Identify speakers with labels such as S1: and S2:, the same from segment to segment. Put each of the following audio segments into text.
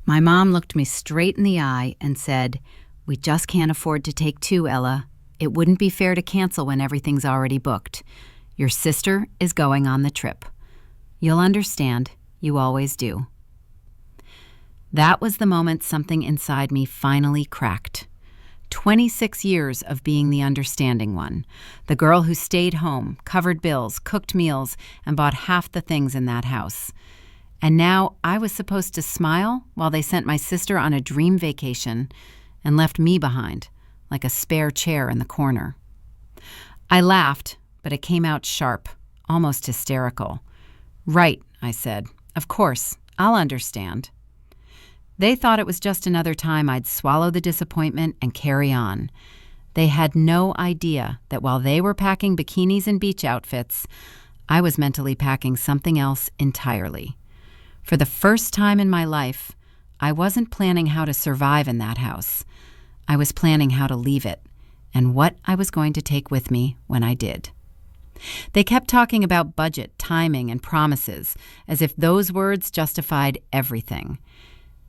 S1: My mom looked me straight in the eye and said, "We just can't afford to take two, Ella. It wouldn't be fair to cancel when everything's already booked. Your sister is going on the trip. You'll understand. You always do." That was the moment something inside me finally cracked. 26 years of being the understanding one, the girl who stayed home, covered bills, cooked meals, and bought half the things in that house. And now I was supposed to smile while they sent my sister on a dream vacation and left me behind, like a spare chair in the corner. I laughed, but it came out sharp, almost hysterical. "Right," I said. "Of course, I'll understand." They thought it was just another time I'd swallow the disappointment and carry on. They had no idea that while they were packing bikinis and beach outfits, I was mentally packing something else entirely. For the first time in my life, I wasn't planning how to survive in that house. I was planning how to leave it, and what I was going to take with me when I did. They kept talking about budget, timing, and promises, as if those words justified everything.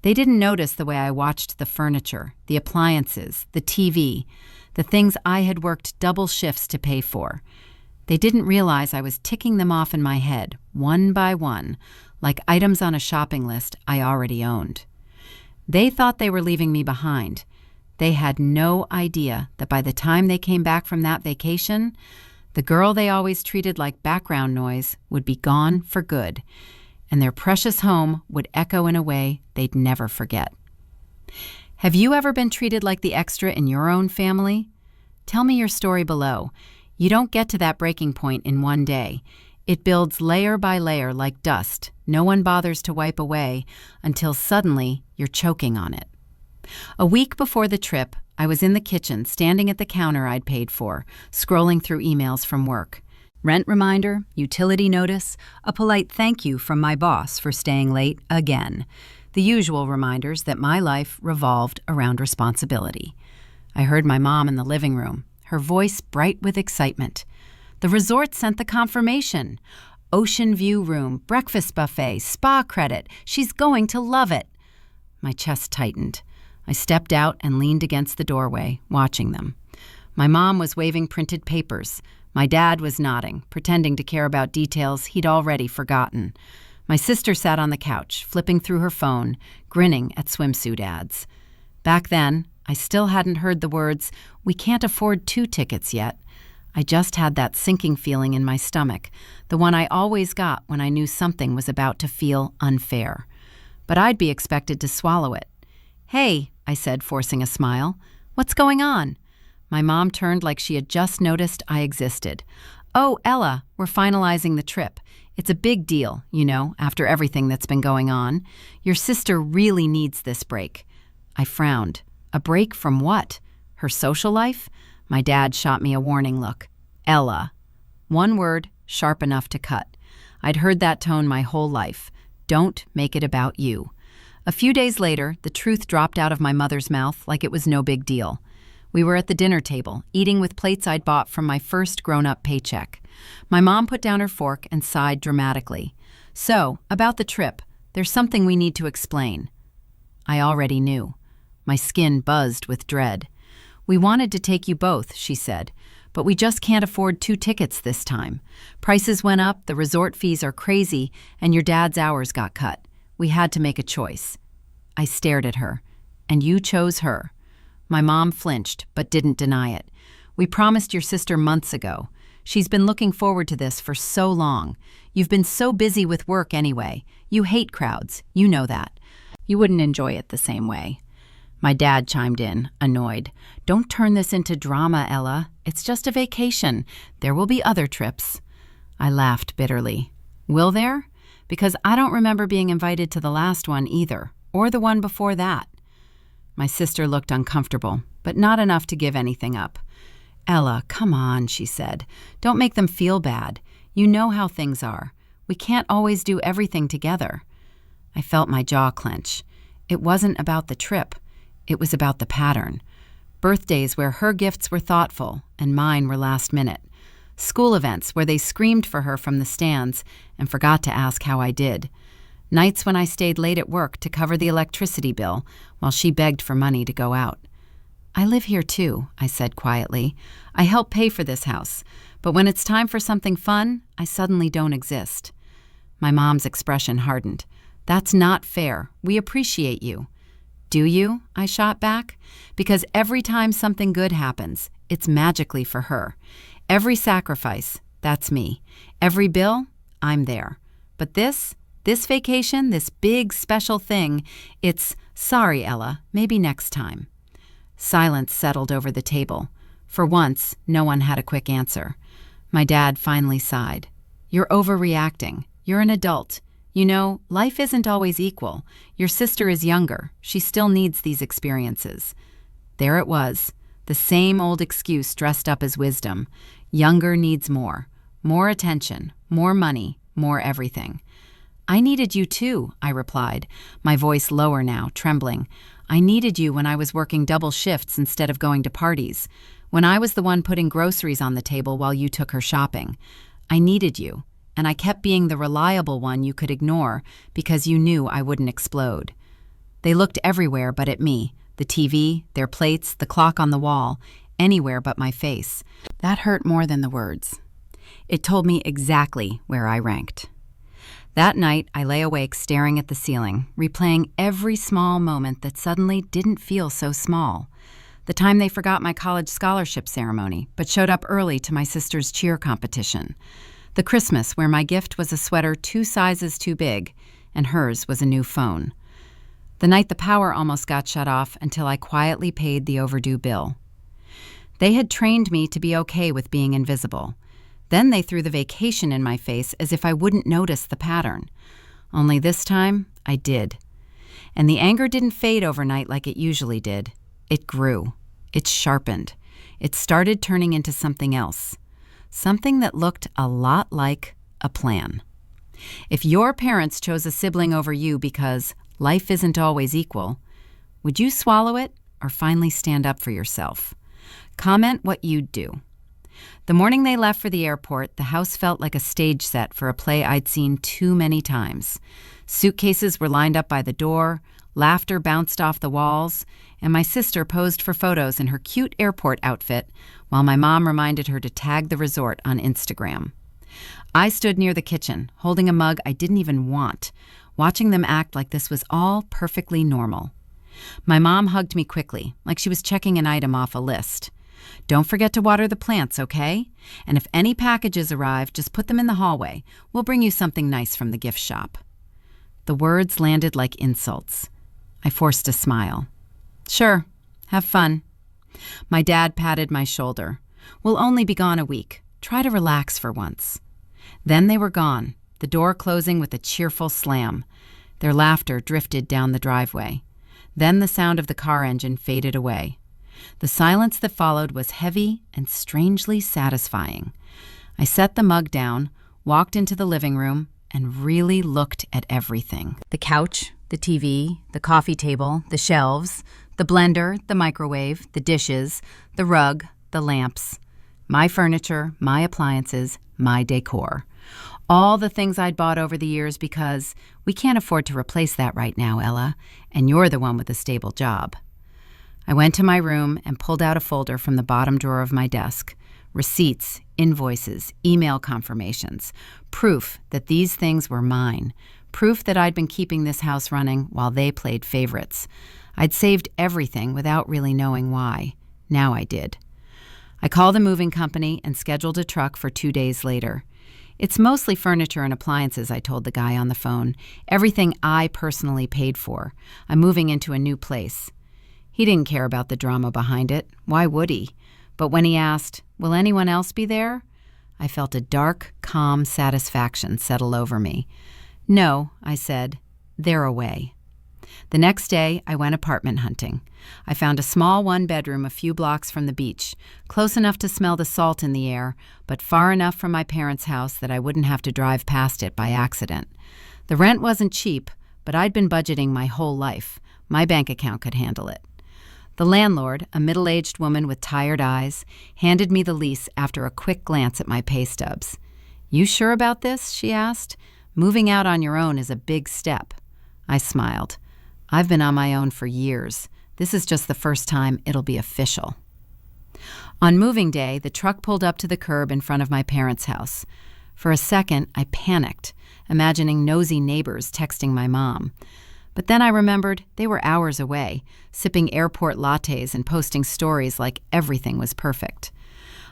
S1: They didn't notice the way I watched the furniture, the appliances, the TV, the things I had worked double shifts to pay for. They didn't realize I was ticking them off in my head, one by one, like items on a shopping list I already owned. They thought they were leaving me behind. They had no idea that by the time they came back from that vacation, the girl they always treated like background noise would be gone for good, and their precious home would echo in a way they'd never forget. Have you ever been treated like the extra in your own family? Tell me your story below. You don't get to that breaking point in one day. It builds layer by layer like dust no one bothers to wipe away until suddenly you're choking on it. A week before the trip, I was in the kitchen, standing at the counter I'd paid for, scrolling through emails from work. Rent reminder, utility notice, a polite thank you from my boss for staying late again. The usual reminders that my life revolved around responsibility. I heard my mom in the living room, her voice bright with excitement. The resort sent the confirmation. Ocean view room, breakfast buffet, spa credit. She's going to love it. My chest tightened. I stepped out and leaned against the doorway, watching them. My mom was waving printed papers. My dad was nodding, pretending to care about details he'd already forgotten. My sister sat on the couch, flipping through her phone, grinning at swimsuit ads. Back then, I still hadn't heard the words, "We can't afford 2 tickets yet." I just had that sinking feeling in my stomach, the one I always got when I knew something was about to feel unfair. But I'd be expected to swallow it. "Hey," I said, forcing a smile. "What's going on?" My mom turned like she had just noticed I existed. "Oh, Ella, we're finalizing the trip. It's a big deal, after everything that's been going on. Your sister really needs this break." I frowned. A break from what? Her social life? My dad shot me a warning look. "Ella." One word, sharp enough to cut. I'd heard that tone my whole life. Don't make it about you. A few days later, the truth dropped out of my mother's mouth like it was no big deal. We were at the dinner table, eating with plates I'd bought from my first grown-up paycheck. My mom put down her fork and sighed dramatically. "So, about the trip, there's something we need to explain." I already knew. My skin buzzed with dread. "We wanted to take you both," she said, "but we just can't afford 2 tickets this time. Prices went up, the resort fees are crazy, and your dad's hours got cut. We had to make a choice." I stared at her. "And you chose her." My mom flinched, but didn't deny it. "We promised your sister months ago. She's been looking forward to this for so long. You've been so busy with work anyway. You hate crowds. You know that. You wouldn't enjoy it the same way." My dad chimed in, annoyed. "Don't turn this into drama, Ella. It's just a vacation. There will be other trips." I laughed bitterly. "Will there? Because I don't remember being invited to the last one either, or the one before that." My sister looked uncomfortable, but not enough to give anything up. "Ella, come on," she said. "Don't make them feel bad. You know how things are. We can't always do everything together." I felt my jaw clench. It wasn't about the trip. It was about the pattern. Birthdays where her gifts were thoughtful and mine were last minute. School events where they screamed for her from the stands and forgot to ask how I did. Nights when I stayed late at work to cover the electricity bill while she begged for money to go out. I live here too, I said quietly. I help pay for this house, but when it's time for something fun, I suddenly don't exist. My mom's expression hardened. That's not fair. We appreciate you. Do you? I shot back. Because every time something good happens, it's magically for her. Every sacrifice, that's me. Every bill, I'm there. But this vacation, this big special thing, it's, sorry, Ella, maybe next time. Silence settled over the table. For once, no one had a quick answer. My dad finally sighed. You're overreacting. You're an adult. You know, life isn't always equal. Your sister is younger. She still needs these experiences. There it was, the same old excuse dressed up as wisdom. Younger needs more. More attention, more money, more everything. I needed you too, I replied, my voice lower now, trembling. I needed you when I was working double shifts instead of going to parties, when I was the one putting groceries on the table while you took her shopping. I needed you, and I kept being the reliable one you could ignore because you knew I wouldn't explode. They looked everywhere but at me, the TV, their plates, the clock on the wall, anywhere but my face. That hurt more than the words. It told me exactly where I ranked. That night, I lay awake staring at the ceiling, replaying every small moment that suddenly didn't feel so small. The time they forgot my college scholarship ceremony, but showed up early to my sister's cheer competition. The Christmas where my gift was a sweater 2 sizes too big, and hers was a new phone. The night the power almost got shut off until I quietly paid the overdue bill. They had trained me to be okay with being invisible. Then they threw the vacation in my face as if I wouldn't notice the pattern. Only this time, I did. And the anger didn't fade overnight like it usually did. It grew. It sharpened. It started turning into something else. Something that looked a lot like a plan. If your parents chose a sibling over you because life isn't always equal, would you swallow it or finally stand up for yourself? Comment what you'd do. The morning they left for the airport, the house felt like a stage set for a play I'd seen too many times. Suitcases were lined up by the door, laughter bounced off the walls, and my sister posed for photos in her cute airport outfit while my mom reminded her to tag the resort on Instagram. I stood near the kitchen, holding a mug I didn't even want, watching them act like this was all perfectly normal. My mom hugged me quickly, like she was checking an item off a list. Don't forget to water the plants, okay? And if any packages arrive, just put them in the hallway. We'll bring you something nice from the gift shop. The words landed like insults. I forced a smile. Sure, have fun. My dad patted my shoulder. We'll only be gone a week. Try to relax for once. Then they were gone, the door closing with a cheerful slam. Their laughter drifted down the driveway. Then the sound of the car engine faded away. The silence that followed was heavy and strangely satisfying. I set the mug down, walked into the living room, and really looked at everything. The couch, the TV, the coffee table, the shelves, the blender, the microwave, the dishes, the rug, the lamps. My furniture, my appliances, my decor. All the things I'd bought over the years because we can't afford to replace that right now, Ella, and you're the one with a stable job. I went to my room and pulled out a folder from the bottom drawer of my desk. Receipts, invoices, email confirmations, proof that these things were mine, proof that I'd been keeping this house running while they played favorites. I'd saved everything without really knowing why. Now I did. I called the moving company and scheduled a truck for 2 days later. It's mostly furniture and appliances, I told the guy on the phone. Everything I personally paid for. I'm moving into a new place. He didn't care about the drama behind it. Why would he? But when he asked, will anyone else be there? I felt a dark, calm satisfaction settle over me. No, I said, they're away. The next day, I went apartment hunting. I found a small one-bedroom a few blocks from the beach, close enough to smell the salt in the air, but far enough from my parents' house that I wouldn't have to drive past it by accident. The rent wasn't cheap, but I'd been budgeting my whole life. My bank account could handle it. The landlord, a middle-aged woman with tired eyes, handed me the lease after a quick glance at my pay stubs. You sure about this? She asked. Moving out on your own is a big step. I smiled. I've been on my own for years. This is just the first time it'll be official. On moving day, the truck pulled up to the curb in front of my parents' house. For a second, I panicked, imagining nosy neighbors texting my mom. But then I remembered they were hours away, sipping airport lattes and posting stories like everything was perfect.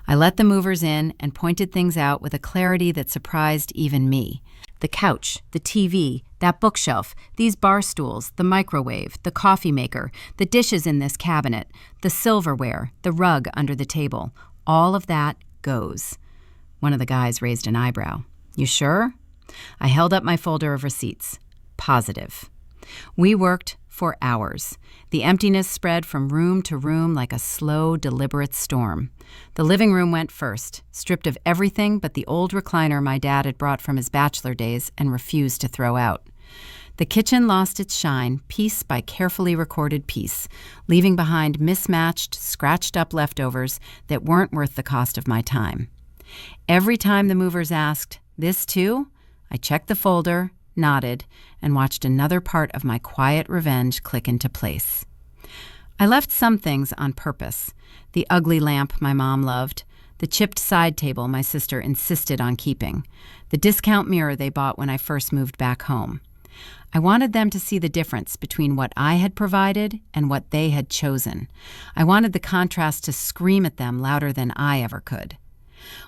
S1: I let the movers in and pointed things out with a clarity that surprised even me. The couch, the TV, that bookshelf, these bar stools, the microwave, the coffee maker, the dishes in this cabinet, the silverware, the rug under the table, all of that goes. One of the guys raised an eyebrow. You sure? I held up my folder of receipts. Positive. We worked for hours. The emptiness spread from room to room like a slow, deliberate storm. The living room went first, stripped of everything but the old recliner my dad had brought from his bachelor days and refused to throw out. The kitchen lost its shine piece by carefully recorded piece, leaving behind mismatched, scratched-up leftovers that weren't worth the cost of my time. Every time the movers asked, "This too?" I checked the folder, nodded, and watched another part of my quiet revenge click into place. I left some things on purpose. The ugly lamp my mom loved, the chipped side table my sister insisted on keeping, the discount mirror they bought when I first moved back home. I wanted them to see the difference between what I had provided and what they had chosen. I wanted the contrast to scream at them louder than I ever could.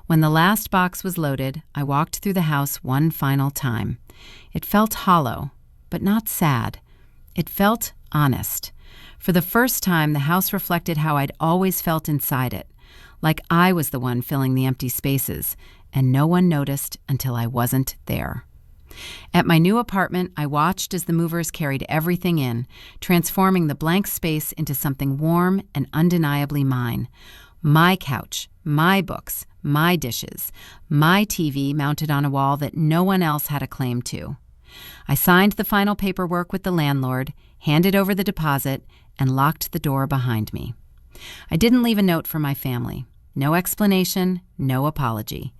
S1: When the last box was loaded, I walked through the house one final time. It felt hollow, but not sad. It felt honest. For the first time, the house reflected how I'd always felt inside it, like I was the one filling the empty spaces, and no one noticed until I wasn't there. At my new apartment, I watched as the movers carried everything in, transforming the blank space into something warm and undeniably mine. My couch, my books, my dishes, my TV mounted on a wall that no one else had a claim to. I signed the final paperwork with the landlord, handed over the deposit, and locked the door behind me. I didn't leave a note for my family. No explanation, no apology.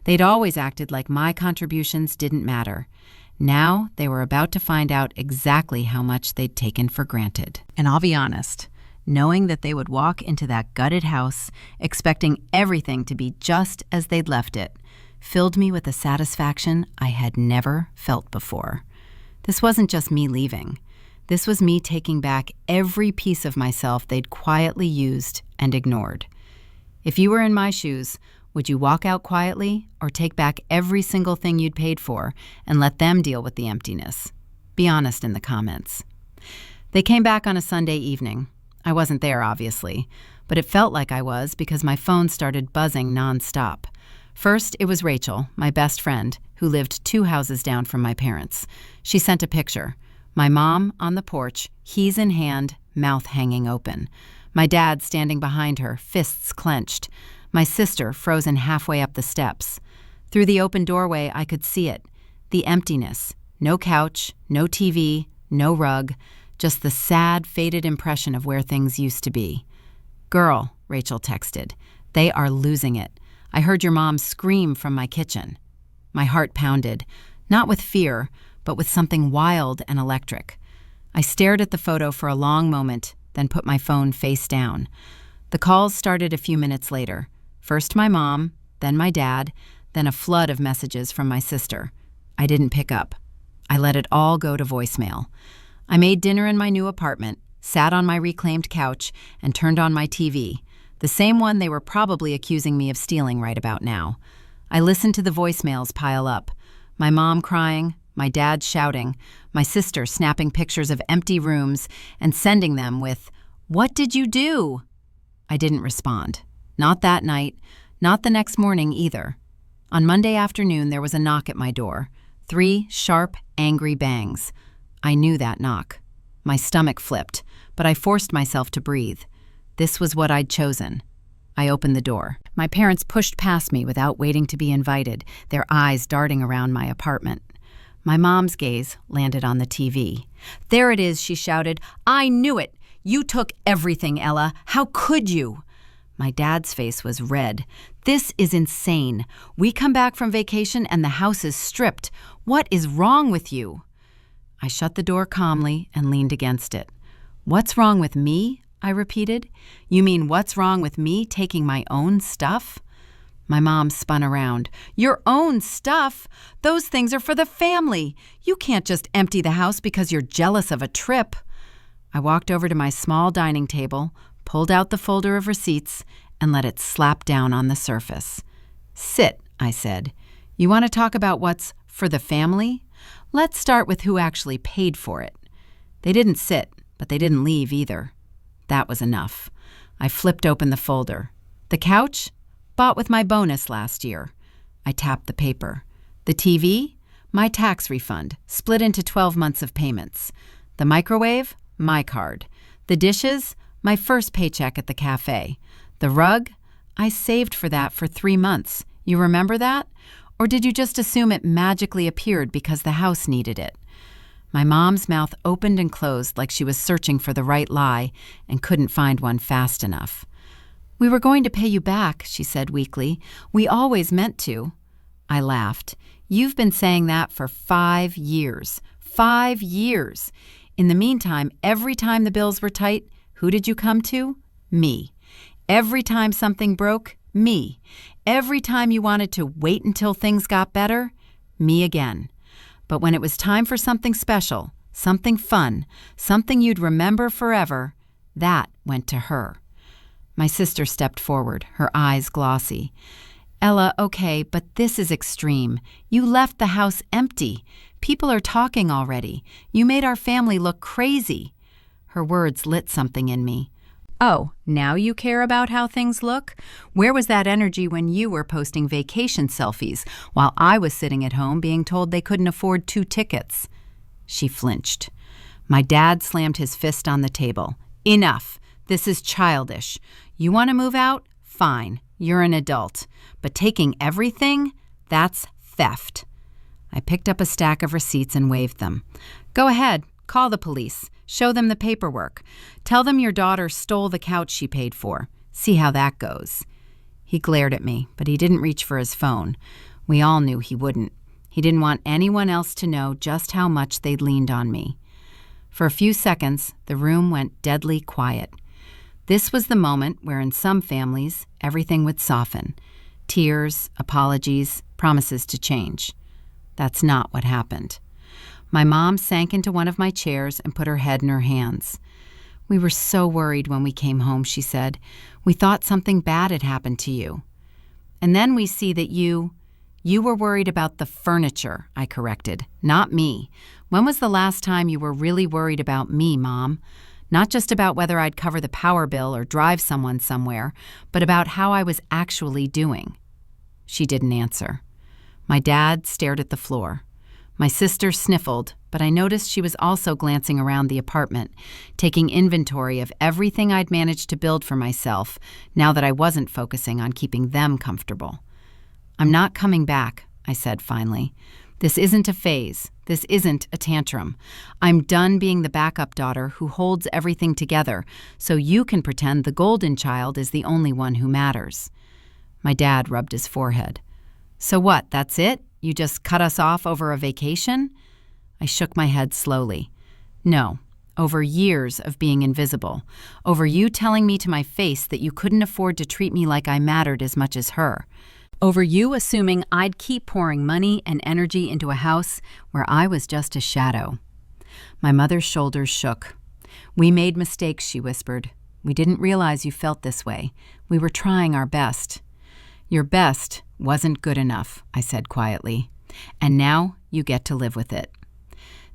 S1: They'd always acted like my contributions didn't matter. Now they were about to find out exactly how much they'd taken for granted. And I'll be honest, knowing that they would walk into that gutted house, expecting everything to be just as they'd left it, filled me with a satisfaction I had never felt before. This wasn't just me leaving. This was me taking back every piece of myself they'd quietly used and ignored. If you were in my shoes, would you walk out quietly or take back every single thing you'd paid for and let them deal with the emptiness? Be honest in the comments. They came back on a Sunday evening. I wasn't there, obviously, but it felt like I was because my phone started buzzing nonstop. First, it was Rachel, my best friend, who lived 2 houses down from my parents. She sent a picture. My mom on the porch, keys in hand, mouth hanging open. My dad standing behind her, fists clenched. My sister frozen halfway up the steps. Through the open doorway, I could see it. The emptiness. No couch, no TV, no rug. Just the sad, faded impression of where things used to be. "Girl," Rachel texted, "they are losing it. I heard your mom scream from my kitchen." My heart pounded, not with fear, but with something wild and electric. I stared at the photo for a long moment, then put my phone face down. The calls started a few minutes later. First my mom, then my dad, then a flood of messages from my sister. I didn't pick up. I let it all go to voicemail. I made dinner in my new apartment, sat on my reclaimed couch, and turned on my TV, the same one they were probably accusing me of stealing right about now. I listened to the voicemails pile up, my mom crying, my dad shouting, my sister snapping pictures of empty rooms and sending them with, "What did you do?" I didn't respond. Not that night, not the next morning either. On Monday afternoon, there was a knock at my door. 3 sharp, angry bangs. I knew that knock. My stomach flipped, but I forced myself to breathe. This was what I'd chosen. I opened the door. My parents pushed past me without waiting to be invited, their eyes darting around my apartment. My mom's gaze landed on the TV. "There it is," she shouted. "I knew it! You took everything, Ella. How could you?" My dad's face was red. "This is insane. We come back from vacation and the house is stripped. What is wrong with you?" I shut the door calmly and leaned against it. "What's wrong with me?" I repeated. "You mean what's wrong with me taking my own stuff?" My mom spun around. "Your own stuff? Those things are for the family. You can't just empty the house because you're jealous of a trip." I walked over to my small dining table, pulled out the folder of receipts, and let it slap down on the surface. "Sit," I said. "You want to talk about what's for the family? Let's start with who actually paid for it." They didn't sit, but they didn't leave either. That was enough. I flipped open the folder. "The couch? Bought with my bonus last year." I tapped the paper. "The TV? My tax refund, split into 12 months of payments. The microwave? My card. The dishes? My first paycheck at the cafe. The rug? I saved for that for 3 months. You remember that? Or did you just assume it magically appeared because the house needed it?" My mom's mouth opened and closed like she was searching for the right lie and couldn't find one fast enough. "We were going to pay you back," she said weakly. "We always meant to." I laughed. "You've been saying that for 5 years. 5 years. In the meantime, every time the bills were tight, who did you come to? Me. Every time something broke, me. Every time you wanted to wait until things got better, me again. But when it was time for something special, something fun, something you'd remember forever, that went to her." My sister stepped forward, her eyes glossy. "Ella, okay, but this is extreme. You left the house empty. People are talking already. You made our family look crazy." Her words lit something in me. "Oh, now you care about how things look? Where was that energy when you were posting vacation selfies while I was sitting at home being told they couldn't afford 2 tickets? She flinched. My dad slammed his fist on the table. "Enough. This is childish. You want to move out? Fine. You're an adult. But taking everything? That's theft." I picked up a stack of receipts and waved them. "Go ahead. Call the police. Show them the paperwork. Tell them your daughter stole the couch she paid for. See how that goes." He glared at me, but he didn't reach for his phone. We all knew he wouldn't. He didn't want anyone else to know just how much they'd leaned on me. For a few seconds, the room went deadly quiet. This was the moment where in some families, everything would soften. Tears, apologies, promises to change. That's not what happened. My mom sank into one of my chairs and put her head in her hands. "We were so worried when we came home," she said. "We thought something bad had happened to you." "And then we see that you were worried about the furniture," I corrected. "Not me. When was the last time you were really worried about me, Mom? Not just about whether I'd cover the power bill or drive someone somewhere, but about how I was actually doing." She didn't answer. My dad stared at the floor. My sister sniffled, but I noticed she was also glancing around the apartment, taking inventory of everything I'd managed to build for myself now that I wasn't focusing on keeping them comfortable. "I'm not coming back," I said finally. "This isn't a phase. This isn't a tantrum. I'm done being the backup daughter who holds everything together so you can pretend the golden child is the only one who matters." My dad rubbed his forehead. "So what, that's it? You just cut us off over a vacation?" I shook my head slowly. "No, over years of being invisible. Over you telling me to my face that you couldn't afford to treat me like I mattered as much as her. Over you assuming I'd keep pouring money and energy into a house where I was just a shadow." My mother's shoulders shook. "We made mistakes," she whispered. "We didn't realize you felt this way. We were trying our best." "Your best wasn't good enough," I said quietly. "And now you get to live with it."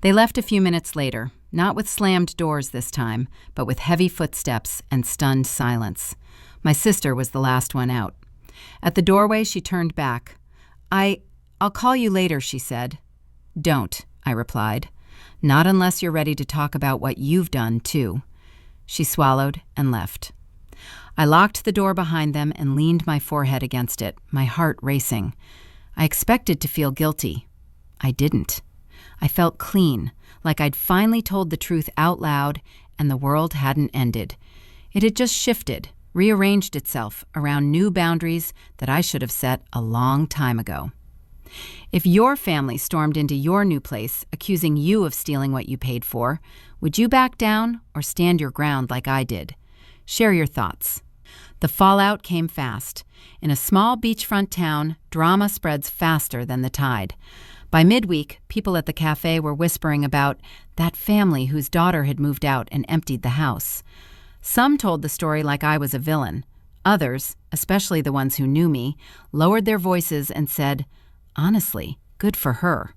S1: They left a few minutes later, not with slammed doors this time, but with heavy footsteps and stunned silence. My sister was the last one out. At the doorway, she turned back. I'll call you later," she said. "Don't," I replied. "Not unless you're ready to talk about what you've done, too." She swallowed and left. I locked the door behind them and leaned my forehead against it, my heart racing. I expected to feel guilty. I didn't. I felt clean, like I'd finally told the truth out loud and the world hadn't ended. It had just shifted, rearranged itself around new boundaries that I should have set a long time ago. If your family stormed into your new place accusing you of stealing what you paid for, would you back down or stand your ground like I did? Share your thoughts. The fallout came fast. In a small beachfront town, drama spreads faster than the tide. By midweek, people at the cafe were whispering about that family whose daughter had moved out and emptied the house. Some told the story like I was a villain. Others, especially the ones who knew me, lowered their voices and said, "Honestly, good for her."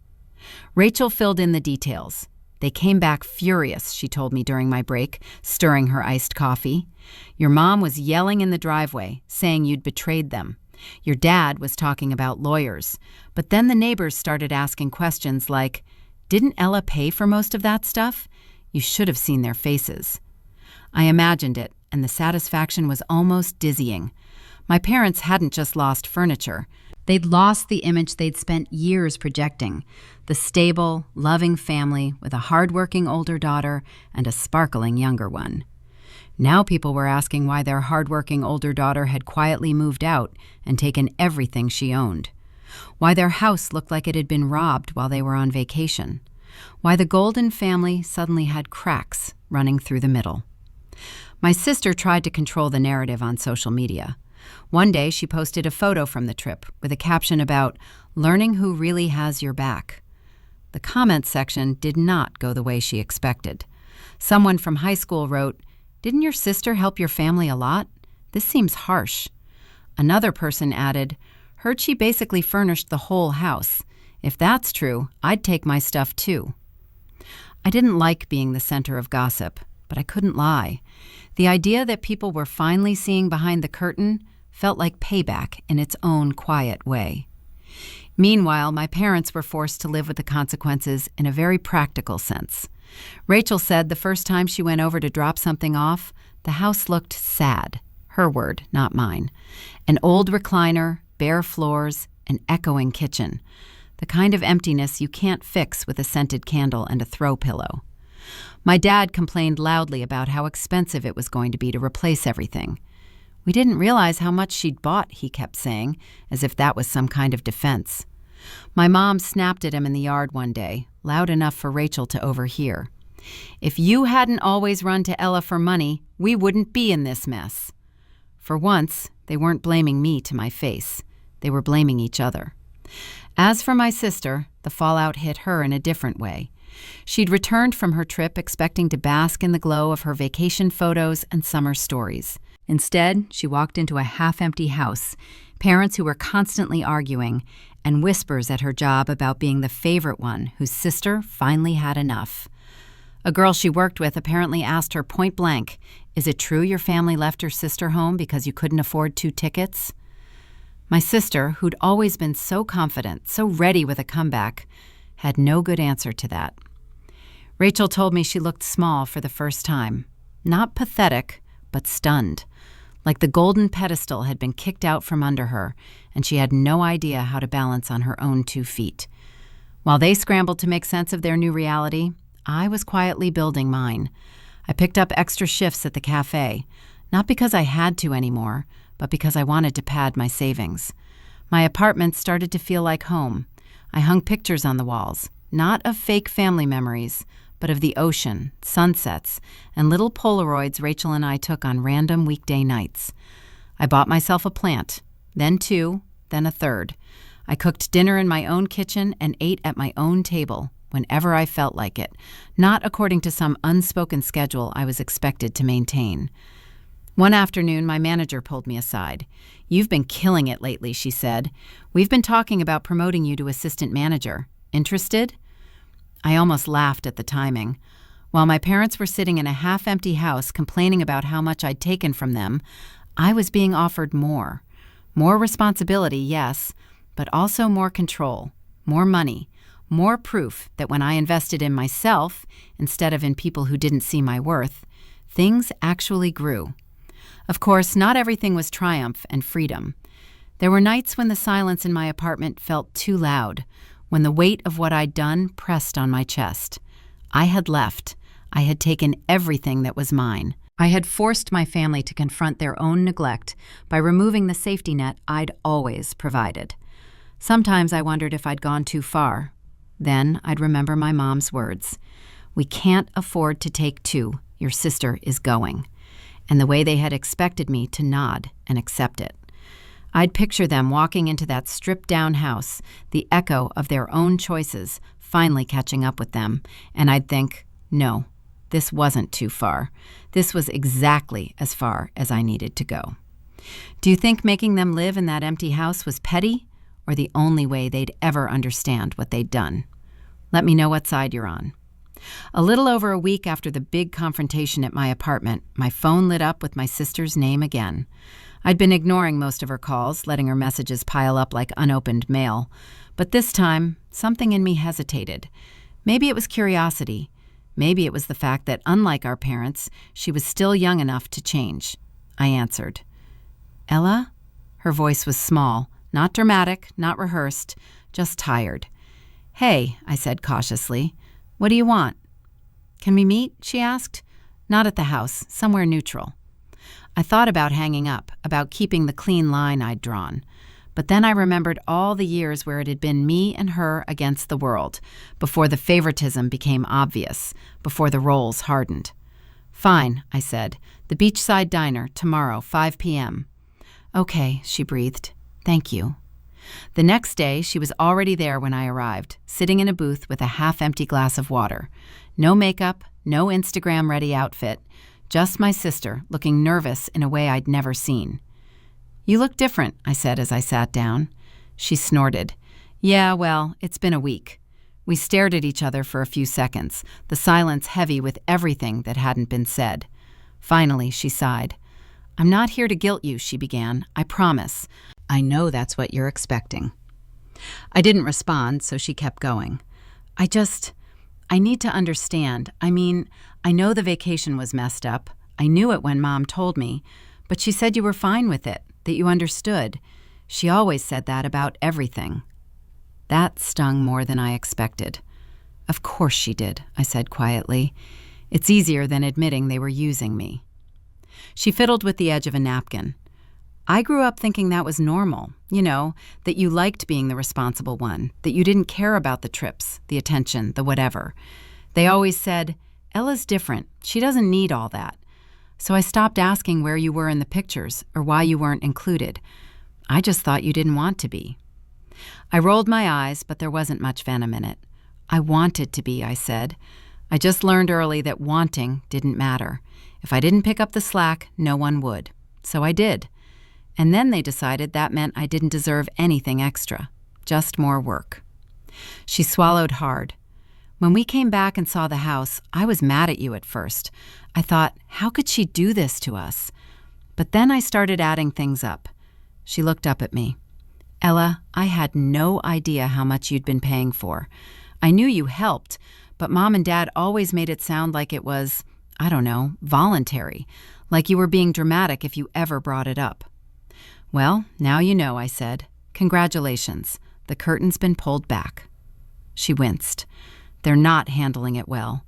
S1: Rachel filled in the details. "They came back furious," she told me during my break, stirring her iced coffee. "Your mom was yelling in the driveway, saying you'd betrayed them. Your dad was talking about lawyers. But then the neighbors started asking questions like, 'Didn't Ella pay for most of that stuff?' You should have seen their faces." I imagined it, and the satisfaction was almost dizzying. My parents hadn't just lost furniture. They'd lost the image they'd spent years projecting, the stable, loving family with a hardworking older daughter and a sparkling younger one. Now people were asking why their hardworking older daughter had quietly moved out and taken everything she owned. Why their house looked like it had been robbed while they were on vacation. Why the Golden family suddenly had cracks running through the middle. My sister tried to control the narrative on social media. One day she posted a photo from the trip with a caption about learning who really has your back. The comments section did not go the way she expected. Someone from high school wrote, "Didn't your sister help your family a lot? This seems harsh." Another person added, "Heard she basically furnished the whole house. If that's true, I'd take my stuff too." I didn't like being the center of gossip, but I couldn't lie. The idea that people were finally seeing behind the curtain felt like payback in its own quiet way. Meanwhile, my parents were forced to live with the consequences in a very practical sense. Rachel said the first time she went over to drop something off, the house looked sad. Her word, not mine. An old recliner, bare floors, an echoing kitchen. The kind of emptiness you can't fix with a scented candle and a throw pillow. My dad complained loudly about how expensive it was going to be to replace everything. "We didn't realize how much she'd bought," he kept saying, as if that was some kind of defense. My mom snapped at him in the yard one day, loud enough for Rachel to overhear. "If you hadn't always run to Ella for money, we wouldn't be in this mess." For once, they weren't blaming me to my face. They were blaming each other. As for my sister, the fallout hit her in a different way. She'd returned from her trip expecting to bask in the glow of her vacation photos and summer stories. Instead, she walked into a half-empty house, parents who were constantly arguing, and whispers at her job about being the favorite one whose sister finally had enough. A girl she worked with apparently asked her point blank, "Is it true your family left your sister home because you couldn't afford 2 tickets?" My sister, who'd always been so confident, so ready with a comeback, had no good answer to that. Rachel told me she looked small for the first time. Not pathetic, but stunned. Like the golden pedestal had been kicked out from under her, and she had no idea how to balance on her own 2 feet. While they scrambled to make sense of their new reality, I was quietly building mine. I picked up extra shifts at the cafe, not because I had to anymore, but because I wanted to pad my savings. My apartment started to feel like home. I hung pictures on the walls, not of fake family memories, but of the ocean, sunsets, and little Polaroids Rachel and I took on random weekday nights. I bought myself a plant, then 2, then a 3rd. I cooked dinner in my own kitchen and ate at my own table, whenever I felt like it, not according to some unspoken schedule I was expected to maintain. One afternoon, my manager pulled me aside. "You've been killing it lately," she said. "We've been talking about promoting you to assistant manager. Interested?" I almost laughed at the timing. While my parents were sitting in a half-empty house complaining about how much I'd taken from them, I was being offered more. More responsibility, yes, but also more control, more money, more proof that when I invested in myself, instead of in people who didn't see my worth, things actually grew. Of course, not everything was triumph and freedom. There were nights when the silence in my apartment felt too loud, when the weight of what I'd done pressed on my chest. I had left. I had taken everything that was mine. I had forced my family to confront their own neglect by removing the safety net I'd always provided. Sometimes I wondered if I'd gone too far. Then I'd remember my mom's words. "We can't afford to take two. Your sister is going." And the way they had expected me to nod and accept it. I'd picture them walking into that stripped-down house, the echo of their own choices finally catching up with them, and I'd think, no, this wasn't too far. This was exactly as far as I needed to go. Do you think making them live in that empty house was petty, or the only way they'd ever understand what they'd done? Let me know what side you're on. A little over a week after the big confrontation at my apartment, my phone lit up with my sister's name again. I'd been ignoring most of her calls, letting her messages pile up like unopened mail. But this time, something in me hesitated. Maybe it was curiosity. Maybe it was the fact that, unlike our parents, she was still young enough to change. I answered. "Ella?" Her voice was small, not dramatic, not rehearsed, just tired. "Hey," I said cautiously. "What do you want?" "Can we meet?" she asked. "Not at the house, somewhere neutral." I thought about hanging up, about keeping the clean line I'd drawn. But then I remembered all the years where it had been me and her against the world, before the favoritism became obvious, before the roles hardened. "Fine," I said. "The beachside diner, tomorrow, 5 p.m. "Okay," she breathed. "Thank you." The next day, she was already there when I arrived, sitting in a booth with a half-empty glass of water. No makeup, no Instagram-ready outfit, just my sister, looking nervous in a way I'd never seen. "You look different," I said as I sat down. She snorted. "Yeah, well, it's been a week." We stared at each other for a few seconds, the silence heavy with everything that hadn't been said. Finally, she sighed. "I'm not here to guilt you," she began. "I promise. I know that's what you're expecting." I didn't respond, so she kept going. I need to understand. I mean, I know the vacation was messed up. I knew it when Mom told me, but she said you were fine with it, that you understood. She always said that about everything." That stung more than I expected. "Of course she did," I said quietly. "It's easier than admitting they were using me." She fiddled with the edge of a napkin. "I grew up thinking that was normal, that you liked being the responsible one, that you didn't care about the trips, the attention, the whatever. They always said, 'Ella's different. She doesn't need all that.' So I stopped asking where you were in the pictures or why you weren't included. I just thought you didn't want to be." I rolled my eyes, but there wasn't much venom in it. "I wanted to be," I said. "I just learned early that wanting didn't matter. If I didn't pick up the slack, no one would. So I did. And then they decided that meant I didn't deserve anything extra, just more work." She swallowed hard. "When we came back and saw the house, I was mad at you at first. I thought, how could she do this to us? But then I started adding things up." She looked up at me. "Ella, I had no idea how much you'd been paying for. I knew you helped, but Mom and Dad always made it sound like it was, I don't know, voluntary, like you were being dramatic if you ever brought it up." "Well, now you know," I said. "Congratulations. The curtain's been pulled back." She winced. "They're not handling it well.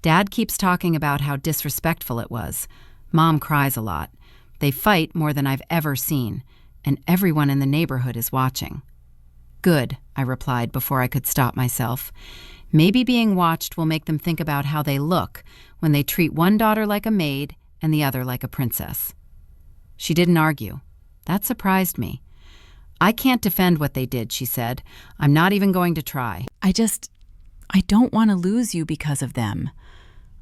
S1: Dad keeps talking about how disrespectful it was. Mom cries a lot. They fight more than I've ever seen, and everyone in the neighborhood is watching." "Good," I replied before I could stop myself. "Maybe being watched will make them think about how they look when they treat one daughter like a maid and the other like a princess." She didn't argue. That surprised me. "I can't defend what they did," she said. "I'm not even going to try. I don't want to lose you because of them.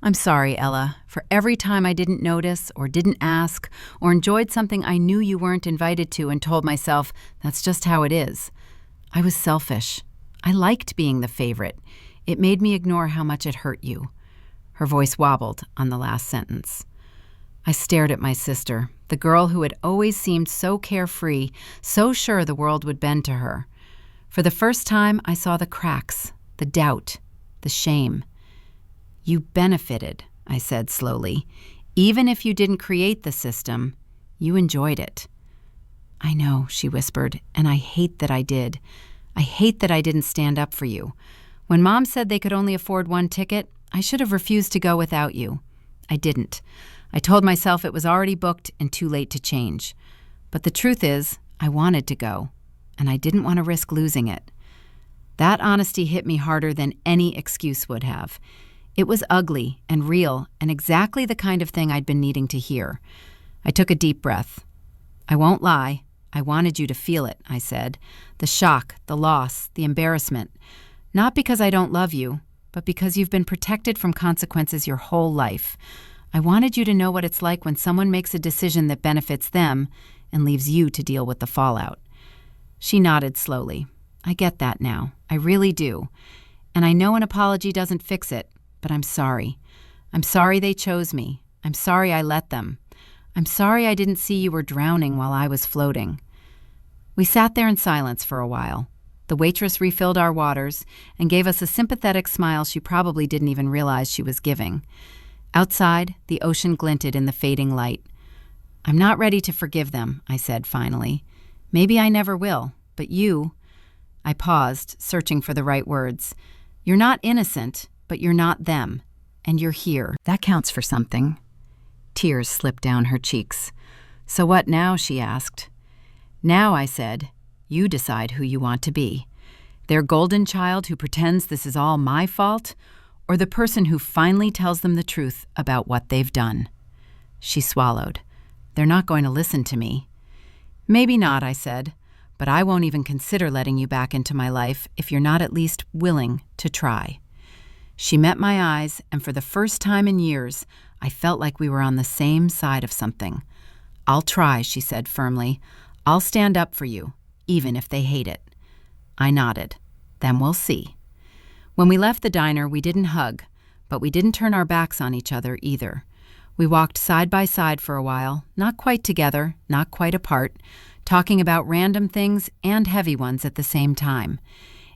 S1: I'm sorry, Ella, for every time I didn't notice or didn't ask or enjoyed something I knew you weren't invited to and told myself, that's just how it is. I was selfish. I liked being the favorite. It made me ignore how much it hurt you." Her voice wobbled on the last sentence. I stared at my sister, the girl who had always seemed so carefree, so sure the world would bend to her. For the first time, I saw the cracks, the doubt, the shame. "You benefited," I said slowly. "Even if you didn't create the system, you enjoyed it." "I know," she whispered, "and I hate that I did. I hate that I didn't stand up for you. When Mom said they could only afford one ticket, I should have refused to go without you. I didn't. I told myself it was already booked and too late to change. But the truth is, I wanted to go, and I didn't want to risk losing it. That honesty hit me harder than any excuse would have. It was ugly and real and exactly the kind of thing I'd been needing to hear. I took a deep breath. I won't lie. I wanted you to feel it, I said. The shock, the loss, the embarrassment. Not because I don't love you, but because you've been protected from consequences your whole life. I wanted you to know what it's like when someone makes a decision that benefits them and leaves you to deal with the fallout. She nodded slowly. I get that now. I really do. And I know an apology doesn't fix it, but I'm sorry. I'm sorry they chose me. I'm sorry I let them. I'm sorry I didn't see you were drowning while I was floating. We sat there in silence for a while. The waitress refilled our waters and gave us a sympathetic smile she probably didn't even realize she was giving. Outside, the ocean glinted in the fading light. I'm not ready to forgive them, I said finally. Maybe I never will, but you... I paused, searching for the right words. You're not innocent, but you're not them. And you're here. That counts for something. Tears slipped down her cheeks. So what now, she asked. Now, I said, you decide who you want to be. Their golden child who pretends this is all my fault, or the person who finally tells them the truth about what they've done. She swallowed. They're not going to listen to me. Maybe not, I said, but I won't even consider letting you back into my life if you're not at least willing to try. She met my eyes, and for the first time in years, I felt like we were on the same side of something. I'll try, she said firmly. I'll stand up for you, even if they hate it. I nodded. Then we'll see. When we left the diner, we didn't hug, but we didn't turn our backs on each other either. We walked side by side for a while, not quite together, not quite apart, talking about random things and heavy ones at the same time.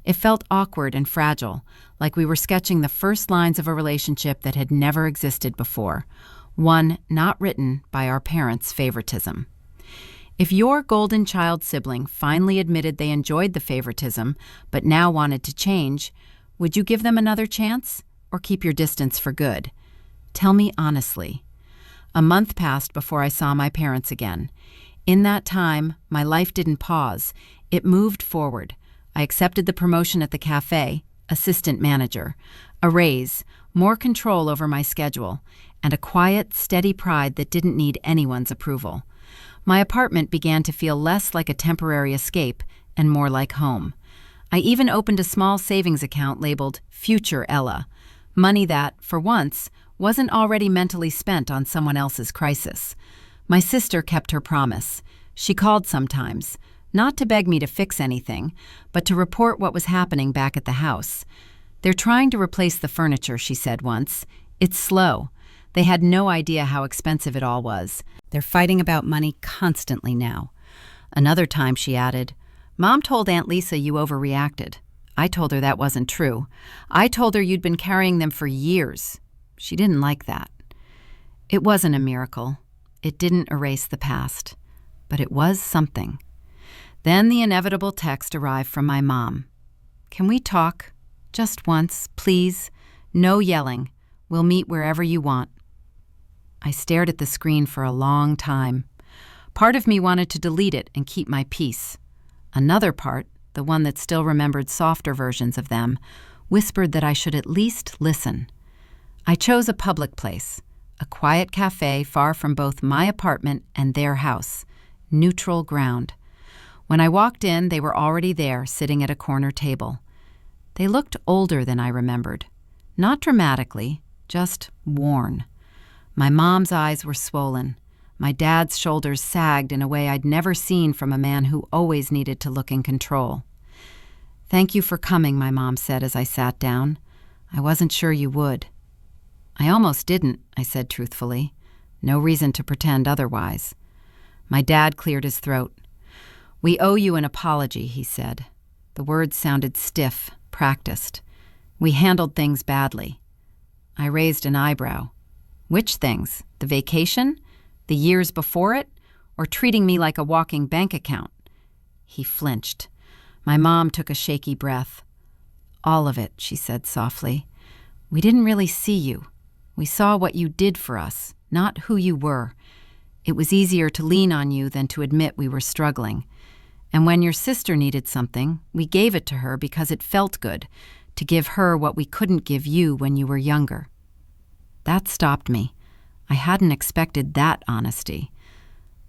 S1: It felt awkward and fragile, like we were sketching the first lines of a relationship that had never existed before, one not written by our parents' favoritism. If your golden child sibling finally admitted they enjoyed the favoritism, but now wanted to change, would you give them another chance, or keep your distance for good? Tell me honestly. A month passed before I saw my parents again. In that time, my life didn't pause. It moved forward. I accepted the promotion at the cafe, assistant manager, a raise, more control over my schedule, and a quiet, steady pride that didn't need anyone's approval. My apartment began to feel less like a temporary escape and more like home. I even opened a small savings account labeled Future Ella, money that, for once, wasn't already mentally spent on someone else's crisis. My sister kept her promise. She called sometimes, not to beg me to fix anything, but to report what was happening back at the house. They're trying to replace the furniture, she said once. It's slow. They had no idea how expensive it all was. They're fighting about money constantly now. Another time she added, Mom told Aunt Lisa you overreacted. I told her that wasn't true. I told her you'd been carrying them for years. She didn't like that. It wasn't a miracle. It didn't erase the past, but it was something. Then the inevitable text arrived from my mom. Can we talk? Just once, please. No yelling. We'll meet wherever you want. I stared at the screen for a long time. Part of me wanted to delete it and keep my peace. Another part, the one that still remembered softer versions of them, whispered that I should at least listen. I chose a public place. A quiet cafe far from both my apartment and their house. Neutral ground. When I walked in, they were already there, sitting at a corner table. They looked older than I remembered. Not dramatically, just worn. My mom's eyes were swollen. My dad's shoulders sagged in a way I'd never seen from a man who always needed to look in control. Thank you for coming, my mom said as I sat down. I wasn't sure you would. I almost didn't, I said truthfully. No reason to pretend otherwise. My dad cleared his throat. We owe you an apology, he said. The words sounded stiff, practiced. We handled things badly. I raised an eyebrow. Which things? The vacation? The years before it? Or treating me like a walking bank account? He flinched. My mom took a shaky breath. All of it, she said softly. We didn't really see you. We saw what you did for us, not who you were. It was easier to lean on you than to admit we were struggling. And when your sister needed something, we gave it to her because it felt good, to give her what we couldn't give you when you were younger. That stopped me. I hadn't expected that honesty.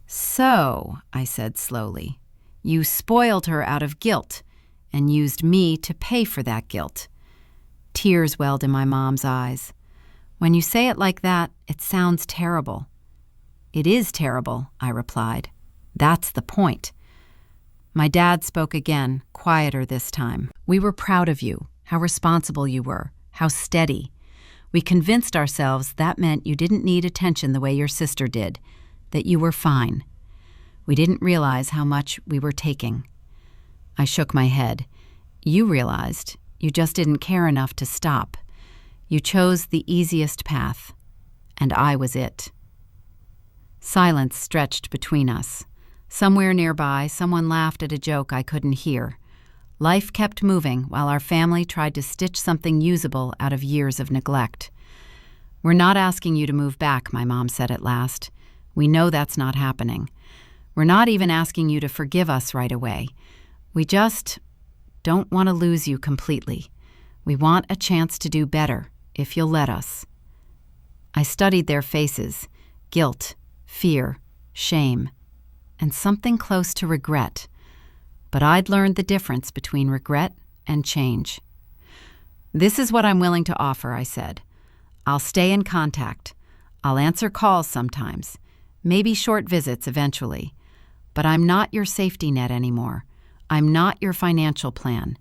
S1: So, I said slowly, you spoiled her out of guilt and used me to pay for that guilt. Tears welled in my mom's eyes. When you say it like that, it sounds terrible. It is terrible, I replied. That's the point. My dad spoke again, quieter this time. We were proud of you, how responsible you were, how steady. We convinced ourselves that meant you didn't need attention the way your sister did, that you were fine. We didn't realize how much we were taking. I shook my head. You realized. You just didn't care enough to stop. You chose the easiest path, and I was it. Silence stretched between us. Somewhere nearby, someone laughed at a joke I couldn't hear. Life kept moving while our family tried to stitch something usable out of years of neglect. We're not asking you to move back, my mom said at last. We know that's not happening. We're not even asking you to forgive us right away. We just don't want to lose you completely. We want a chance to do better, if you'll let us. I studied their faces, guilt, fear, shame, and something close to regret. But I'd learned the difference between regret and change. This is what I'm willing to offer, I said. I'll stay in contact. I'll answer calls sometimes, maybe short visits eventually. But I'm not your safety net anymore. I'm not your financial plan.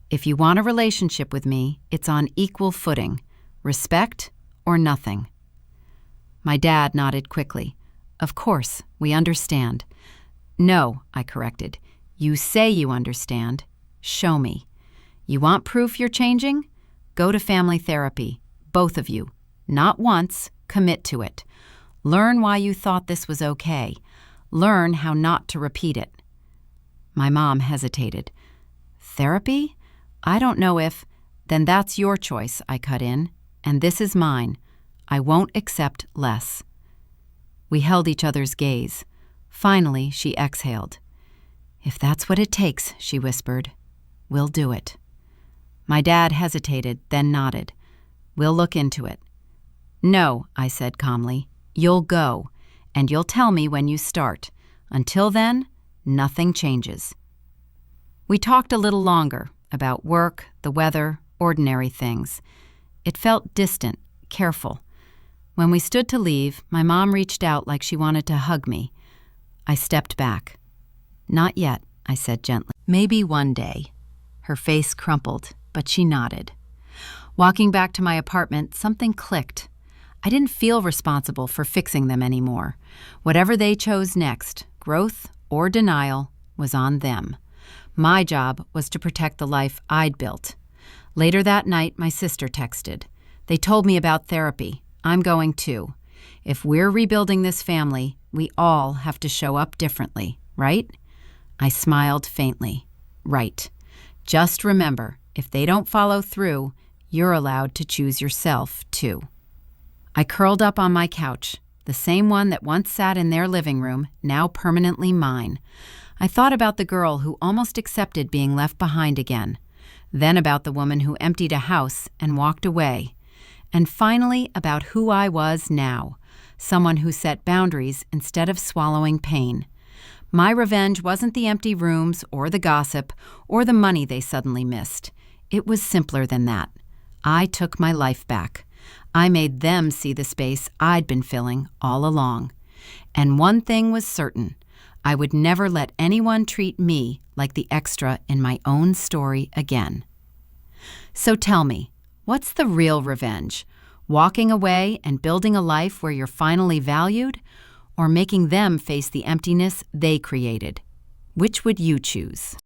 S1: If you want a relationship with me, it's on equal footing, respect or nothing. My dad nodded quickly. Of course, we understand. No, I corrected. You say you understand. Show me. You want proof you're changing? Go to family therapy, both of you. Not once, commit to it. Learn why you thought this was okay. Learn how not to repeat it. My mom hesitated. Therapy? I don't know if... Then that's your choice, I cut in, and this is mine. I won't accept less. We held each other's gaze. Finally, she exhaled. If that's what it takes, she whispered, we'll do it. My dad hesitated, then nodded. We'll look into it. No, I said calmly. You'll go, and you'll tell me when you start. Until then, nothing changes. We talked a little longer about work, the weather, ordinary things. It felt distant, careful. When we stood to leave, my mom reached out like she wanted to hug me. I stepped back. Not yet, I said gently. Maybe one day. Her face crumpled, but she nodded. Walking back to my apartment, something clicked. I didn't feel responsible for fixing them anymore. Whatever they chose next, growth or denial, was on them. My job was to protect the life I'd built. Later that night, my sister texted. They told me about therapy. I'm going too. If we're rebuilding this family, we all have to show up differently, right? I smiled faintly. Right. Just remember, if they don't follow through, you're allowed to choose yourself, too. I curled up on my couch, the same one that once sat in their living room, now permanently mine. I thought about the girl who almost accepted being left behind again, then about the woman who emptied a house and walked away, and finally about who I was now, someone who set boundaries instead of swallowing pain. My revenge wasn't the empty rooms or the gossip or the money they suddenly missed. It was simpler than that. I took my life back. I made them see the space I'd been filling all along. And one thing was certain. I would never let anyone treat me like the extra in my own story again. So tell me, what's the real revenge? Walking away and building a life where you're finally valued, or making them face the emptiness they created? Which would you choose?